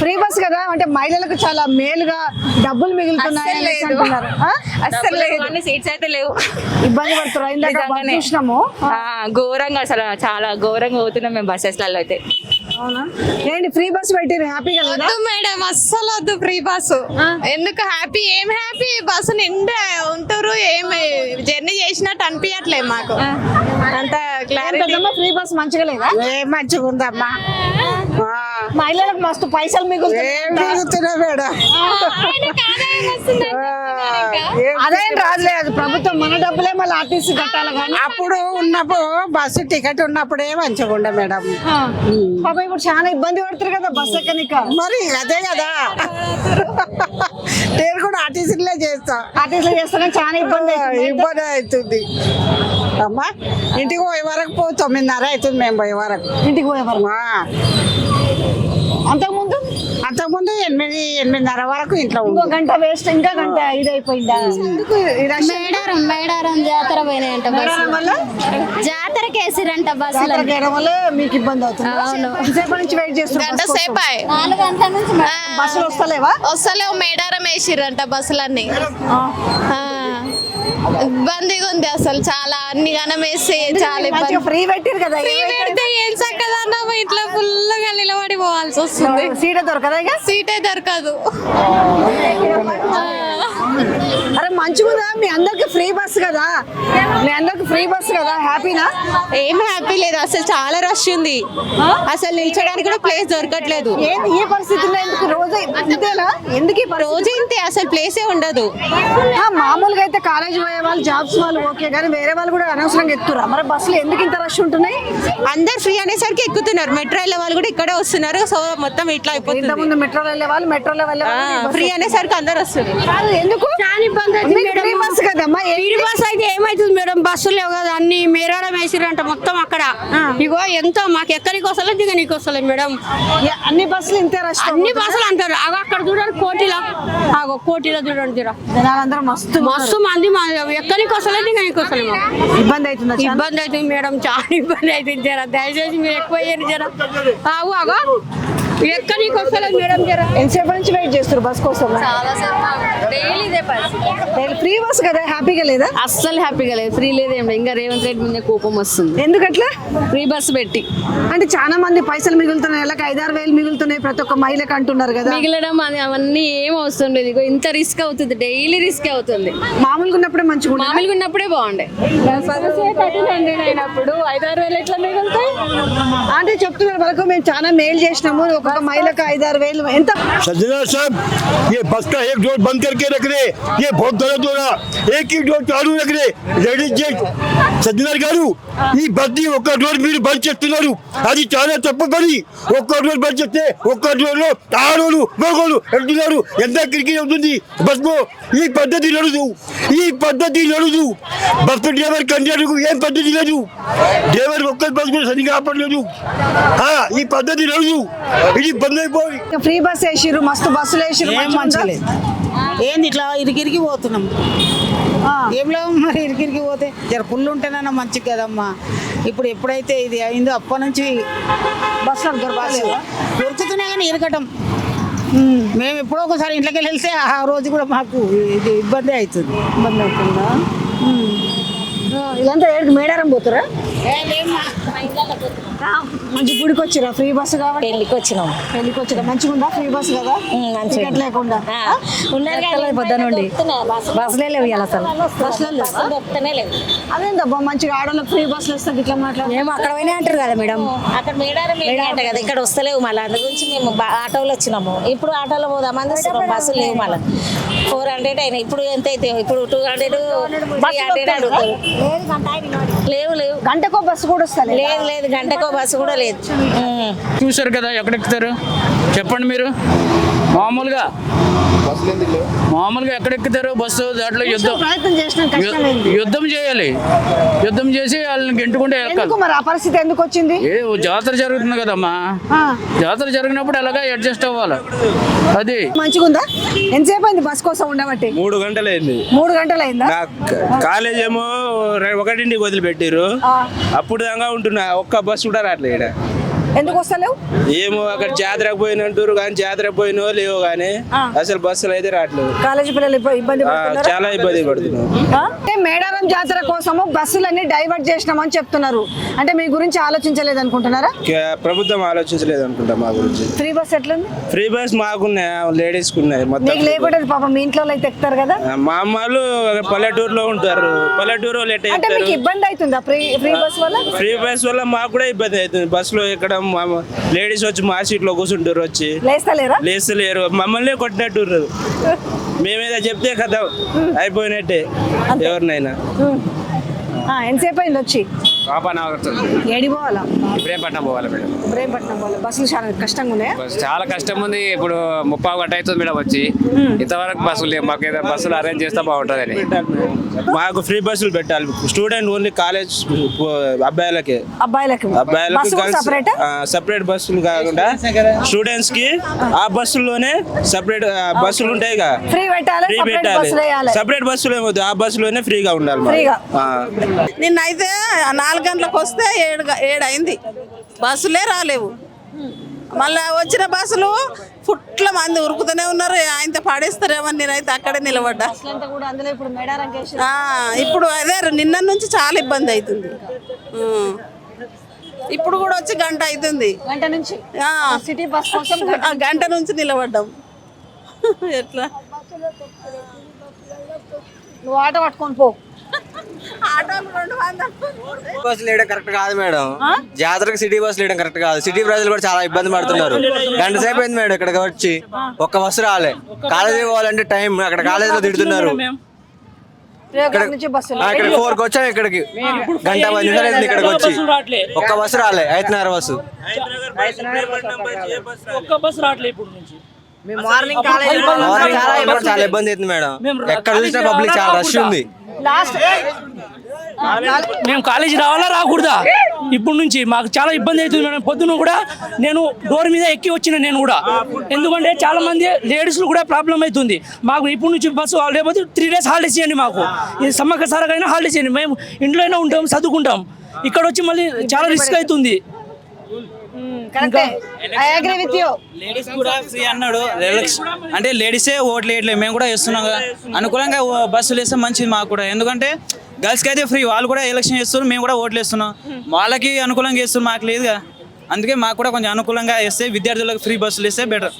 Free bus కదా అంటే మహిళలకు చాలా మేలుగా డబ్బులు మిగులుతున్నాయి అనేసి అంటున్నారు. అసలు లేదు, సీట్స్ అయితే లేవు, ఇబ్బంది పడుతున్నారు. ఇందాక బస్ చూసినాము. ఘోరంగా అసలు చాలా ఘోరంగా అవుతున్నాం మేము బస్సెస్లలో అయితే. అవునా, ఏంటి ఫ్రీ బస్ పెట్టిరు హ్యాపీగా లేదా? మేడం అస్సలు వద్దు ఫ్రీ బస్సు. ఎందుకు హ్యాపీ, ఏం హ్యాపీ, బస్సు నిండా ఉంటారు, ఏం జర్నీ చేసినట్టు అనిపించట్లేదు మాకు. అంత క్లారిటీ. ఫ్రీ బస్ మంచిగా లేదా? మంచిగా ఉందమ్మా. మహిళలకు మస్తు పైసలు మిగులుతున్నాయి మేడం. అదేం రాదులే, అది ప్రభుత్వం మన డబ్బులే మళ్ళీ ఆర్టీసీ కట్టాలి. కానీ అప్పుడు ఉన్నప్పుడు బస్సు టికెట్ ఉన్నప్పుడే మంచిగా ఉండే మేడం. పాప ఇప్పుడు చాలా ఇబ్బంది పడుతుంది కదా బస్ ఎక్కనిక. మరి అదే కదా, నేను కూడా ఆర్టీసీలే చేస్తా. ఆర్టీసీలో చేస్తానే చాలా ఇబ్బంది ఇబ్బంది అవుతుంది అమ్మా. ఇంటికి పోయే వరకు 9:30 అవుతుంది మేము పోయే వరకు. ఇంటికి పోయే వరకు. అంతకుముందు 8:30 వరకు ఇంట్లో ఇంకో గంట వేస్ట్, ఇంకా గంట ఇది అయిపోయిందా? మేడారం జాతర పోయినాయంట బస్సు వల్ల జాతరకి వేసిరంట బస్సులు వల్ల మీకు ఇబ్బంది అవుతుంది. ఎంతసేపు నుంచి వెయిట్ చేస్తున్నారు? గంట సేపు 4 గంటల నుంచి బస్సులు వస్తలేవా? వస్తలేవు, మేడారం వేసిరంట బస్సులన్నీ. ఇబ్బందిగా ఉంది అసలు చాలా, అన్ని గణం వేస్తే చాలా ఇబ్బంది. ఫ్రీ పెట్టారు కదా, ఫ్రీ పెడితే ఏం చక్కదన్నా ఇట్లా ఫుల్ గా నిలబడి పోవాల్సి వస్తుంది. సీట్ దొరకదా? సీటే దొరకదు. అరే మంచిగా మీ అందరికి ఫ్రీ బస్ కదా, మీ అందరికి ఫ్రీ బస్ కదా, హ్యాపీనా? ఏం హ్యాపీ లేదు అసలు, చాలా రష్ ఉంది, అసలు నిల్చోడానికి కూడా ప్లేస్ దొరకట్లేదు. ఏంది ఈ పరిస్థితుల్లో? ఎందుకు రోజు ఇంతేనా? ఎందుకు ఈ పరిస్థితి? రోజు ఇంతే, అసలు ప్లేసే ఉండదు. మామూలుగా అయితే కాలేజ్ పోయే వాళ్ళు, జాబ్స్ వాళ్ళు ఓకే, కానీ వేరే వాళ్ళు కూడా అనవసరంగా ఎక్కుతున్నారు. మరి బస్సులు ఎందుకు ఇంత రష్ ఉంటున్నాయి? అందరు ఫ్రీ అనేసరికి ఎక్కుతున్నారు, మెట్రో వెళ్ళే వాళ్ళు కూడా ఇక్కడే వస్తున్నారు. సో మొత్తం ఇట్లా అయిపోతుంది. ఇంతకుముందు మెట్రోలో వెళ్ళే వాళ్ళు మెట్రోలో వెళ్ళే ఫ్రీ అనేసరికి అందరు వస్తుంది. ఎందుకు చాలా ఇబ్బంది ఫ్రీ బస్ కదమ్మా. ఫ్రీ బస్ అయితే ఏమైతుంది మేడం, బస్సులు లేవు కదా, అన్ని మేడారం వేసిరంట మొత్తం అక్కడ. ఇగో ఎంతో మాకు ఎక్కడికి వస్తలేదు, దిగనీకి వస్తలేదు మేడం. అన్ని బస్సులు ఇంతే రష్. అన్ని బస్సులు అంటారు. అక్కడ చూడండి కోటిలో, కోటిలో చూడండి జనాలందరూ మస్తు మస్తు మంది ఎక్కడికి వస్తలేదు, దిగనీకి వస్తలేదు. మాకు ఇబ్బంది అవుతుంది. ఇబ్బంది అవుతుంది మేడం, చాలా ఇబ్బంది అవుతుంది. జర దయచేసి మీరు ఎక్కువ అయ్యారు జర. అగో ఎక్కడికి వస్తలేదు మేడం. జర ఎంతసేపు నుంచి వెయిట్ చేస్తారు బస్ కోసం? ఫ్రీ బస్ కదా, హ్యాపీగా లేదా? అస్సలు హ్యాపీగా లేదు, ఫ్రీ లేదు. ఇంకా రేవంత్ రెడ్డి మీద కోపం వస్తుంది. ఎందుకట్లా? ఫ్రీ బస్ పెట్టి అంటే చాలా మంది పైసలు మిగులుతున్నాయి, నెలకు 5-6 వేలు మిగులుతున్నాయి ప్రతి ఒక్క మహిళకు అంటున్నారు కదా. మిగలడం అవన్నీ ఏం అవసరం లేదు. ఇగో ఇంత రిస్క్ అవుతుంది, డైలీ రిస్క్ అవుతుంది. మామూలుగా ఉన్నప్పుడే మంచిగా ఉంటుంది. మామూలుగా ఉన్నప్పుడే బాగుండే, 1300 అయినప్పుడు 5-6 వేలు ఎట్లా మిగులుతాయి? అంటే చెప్తున్నారు వాళ్ళకు మేము చాలా మేలు చేసినాము, ఒక్కొక్క మహిళకు 5-6 వేలు. ఎంత सज्जना साहब, ये बस का एक डोर बंद करके रख रहे, ये बहुत गलत हो रहा. एक ही डोर चालू रख रहे. लेडीज जेंट्स సజ్జనార్ గారు, ఈ బస్ని ఒక్క డోర్ మీరు బంద్ చేస్తున్నారు, అది చాలా తప్పు పని. ఒక్క డోర్ బంద్ చేస్తే ఒక్క డోర్లో ఆడోళ్ళు మగోళ్ళు వెళ్తున్నారు, ఎంత కిరికీ అవుతుంది బస్లో. ఈ పద్ధతి నడదు, ఈ పద్ధతి నడదు. బస్సు డ్రైవర్ కండక్టర్కు ఏం పద్ధతి లేదు, డ్రైవర్ ఒక్క బస్ కూడా సరిగా ఆపట్లేదు. ఈ పద్ధతి నడదు, ఇది బంద్ అయిపోయి. ఫ్రీ బస్ వేసిర్రు, మస్తు బస్సులు వేసిర్రు, మంచిగా లేదు. ఏంది ఇట్లా ఇరికిరికి పోతున్నాం? ఏంలో మరి ఇరికిరికి పోతే జర పుల్లు ఉంటేనన్నా మంచిది కదమ్మా. ఇప్పుడు ఎప్పుడైతే ఇది అయిందో అప్పటి నుంచి బస్సులు దొరుకుతున్నాయి కానీ ఇరకటం. మేము ఎప్పుడో ఒకసారి ఇంట్లోకి వెళ్తే ఆ రోజు కూడా మాకు ఇది ఇబ్బంది అవుతుంది. ఇబ్బంది అవుతుందా? ఇదంతా మేడారం పోతారా? మంచి గుడికి వచ్చిరా? ఫ్రీ బస్ కాబట్టి పెళ్లికి వచ్చినాం. మంచిగా ఉందా ఫ్రీ బస్ కదా? టికెట్ లేకుండా పొద్దునండి బస్సులే లేవు ఇలా అసలు. అదేందబ్బా మంచిగా ఆడోళ్ళకి ఫ్రీ బస్సులు వస్తే ఇట్లా మాట్లాడు. మేము అక్కడ పోయినా అంటారు కదా మేడం, అక్కడ మేడారం అంట కదా, ఇక్కడ వస్తలేవు. మళ్ళీ అందు గురించి మేము ఆటోలో వచ్చినాము. ఇప్పుడు ఆటోలో పోదామని వస్తున్నాం, బస్సులు లేవు. మళ్ళీ 400 అయినాయి. ఇప్పుడు ఎంత అయితే ఇప్పుడు 200 300 అడుగుతారు. లేవు లేవు, గంటకో బస్సు కూడా వస్తలేదు. లేదు గంటకో బస్సు కూడా లేదు. చూసారు కదా, ఎక్కడెక్కుతారు చెప్పండి మీరు? మామూలుగా ఎక్కడెక్కుతారు బస్సు? దాంట్లో యుద్ధం చేయాలి, యుద్ధం చేసి వాళ్ళని గెంటుకుంటే ఎక్కాలి. మరి ఆ పరిస్థితి ఎందుకు వచ్చింది? జాతర జరుగుతుంది కదమ్మా, జాతర జరిగినప్పుడు ఎలాగా అడ్జస్ట్ అవ్వాలి. అది మంచిగా ఉందా? ఎంతసేపు అయింది బస్ కోసం ఉండబట్టి? 3 గంటలైంది. 3 గంటలు అయిందా? కాలేజ్ ఏమో 1ంటికి వదిలిపెట్టారు, అప్పుడు దాకా ఉంటున్నా, ఒక్క బస్సు కూడా రావట్లేదు. ఎందుకు వస్తలేవు? ఏమో అక్కడ జాతరకు పోయినట్టు కానీ జాతరకు పోయినో లేవో కానీ అసలు బస్సులు అయితే రావట్లేదు. కాలేజీ పిల్లలు ఇబ్బంది పడుతున్నారా? చాలా ఇబ్బంది పడుతున్నాం. అంటే మేడారం జాతర కోసము బస్సులన్నీ డైవర్ట్ చేసినామని చెప్తున్నారు. అంటే మీ గురించి ఆలోచించలేదు అనుకుంటున్నారా? ప్రభుత్వం ఆలోచించలేదు అనుకుంటా మా గురించి. ఫ్రీ బస్ ఎట్లుంది? ఫ్రీ బస్ మాకున్నాయి, లేడీస్ ఉన్నాయి మొత్తం. మీకు లేకపోతే పాపం మీ ఇంట్లో అయితే ఎక్కుతారు కదా. మా అమ్మాళ్ళు పల్లెటూరులో ఉంటారు, పల్లెటూరు అంటే మీకు ఇబ్బంది అవుతుందా ఫ్రీ బస్ వల్ల? ఫ్రీ బస్ వల్ల మాకు కూడా ఇబ్బంది అవుతుంది. బస్సులో ఎక్కడం, లేడీస్ వచ్చి మా సీట్లో కూర్చుంటారు, వచ్చి లేస్తలేరు, మమ్మల్ని కొట్టినట్టు. మేమేదో చెప్తే కదా అయిపోయినట్టే ఎవరినైనా. ఎంతసేపు అయింది వచ్చి? ఏడి పోవాలా? ఇబ్రహీంపట్నం పోవాలి మేడం. ఇబ్రహీంపట్నం పోవాలి. బస్సులు చాలా కష్టంగా ఉన్నాయా? చాలా కష్టం ఉంది. ఇప్పుడు 30 గంట అవుతుంది మేడం వచ్చి. ఇంతవరకు బస్సులు లేవు. మాకు ఏదైనా బస్సులు అరేంజ్ చేస్తే బాగుంటుందని. మాకు ఫ్రీ బస్సులు పెట్టాలి. స్టూడెంట్ ఓన్లీ కాలేజ్ అబ్బాయిలకి సపరేట్ బస్సులు కాకుండా స్టూడెంట్స్ కి ఆ బస్సుల్లోనే సపరేట్ బస్సులు ఉంటాయి కదా, ఫ్రీ పెట్టాలి. సపరేట్ బస్సులు ఏమవుతుంది, ఆ బస్సులోనే ఫ్రీగా ఉండాలి. నిన్నైతే 4 గంటలకు వస్తే 7 అయింది. బస్సులే రాలేవు. మళ్ళీ వచ్చిన బస్సులు ఫుట్ల మంది ఉరుకుతూనే ఉన్నారు. ఆయనతో పడేస్తారేమని నేనైతే అక్కడే నిలబడ్డా. ఇప్పుడు అదే నిన్న నుంచి చాలా ఇబ్బంది అవుతుంది. ఇప్పుడు కూడా వచ్చి గంట అవుతుంది. గంట నుంచి నిలబడ్డాం. ఎట్లా నువ్వు ఆటో పట్టుకొని పో. బస్సులు వేయడం కరెక్ట్ కాదు మేడం. జాతరకు సిటీ బస్సులు వేయడం కరెక్ట్ కాదు. సిటీ ప్రజలు కూడా చాలా ఇబ్బంది పడుతున్నారు. గంట సేపు అయింది మేడం ఇక్కడికి వచ్చి, ఒక్క బస్సు రాలే. కాలేజీ పోవాలంటే టైం, అక్కడ కాలేజీలో తిడుతున్నారు. ఇక్కడ 4కి వచ్చాం, ఇక్కడికి గంట 10 నిమిషాలు అయింది ఇక్కడికి వచ్చి, ఒక్క బస్సు రాలే. 5:30 బస్సు. మార్నింగ్ చాలా ఇబ్బంది అవుతుంది మేడం. ఎక్కడ చూసినా పబ్లిక్ చాలా రష్ ఉంది. మేము కాలేజీ రావాలా రాకూడదా? ఇప్పుడు నుంచి మాకు చాలా ఇబ్బంది అవుతుంది మేడం. పొద్దున కూడా నేను డోర్ మీద ఎక్కి వచ్చిన నేను కూడా, ఎందుకంటే చాలా మంది లేడీస్ కూడా ప్రాబ్లం అవుతుంది. మాకు ఇప్పుడు నుంచి బస్సు లేకపోతే 3 days హాలిడేస్ ఇవ్వండి. మాకు ఇది సమ్మక్క సారకైనా హాలిడేస్ ఇవ్వండి. మేము ఇంట్లోనే ఉంటాం, చదువుకుంటాం. ఇక్కడ వచ్చి మళ్ళీ చాలా రిస్క్ అవుతుంది. లేడీస్ కూడా ఫ్రీ అన్నాడు. అంటే లేడీసే ఓట్లు వేయట్లేదు, మేము కూడా వేస్తున్నాం కదా. అనుకూలంగా బస్సులు వేస్తే మంచిది మాకు కూడా. ఎందుకంటే గర్ల్స్కి అయితే ఫ్రీ, వాళ్ళు కూడా ఎలక్షన్ చేస్తున్నారు, మేము కూడా ఓట్లు వేస్తున్నాం. వాళ్ళకి అనుకూలంగా వేస్తున్నారు, మాకు లేదుగా. అందుకే మాకు కూడా కొంచెం అనుకూలంగా వేస్తే, విద్యార్థులకు ఫ్రీ బస్సులు వేస్తే బెటర్.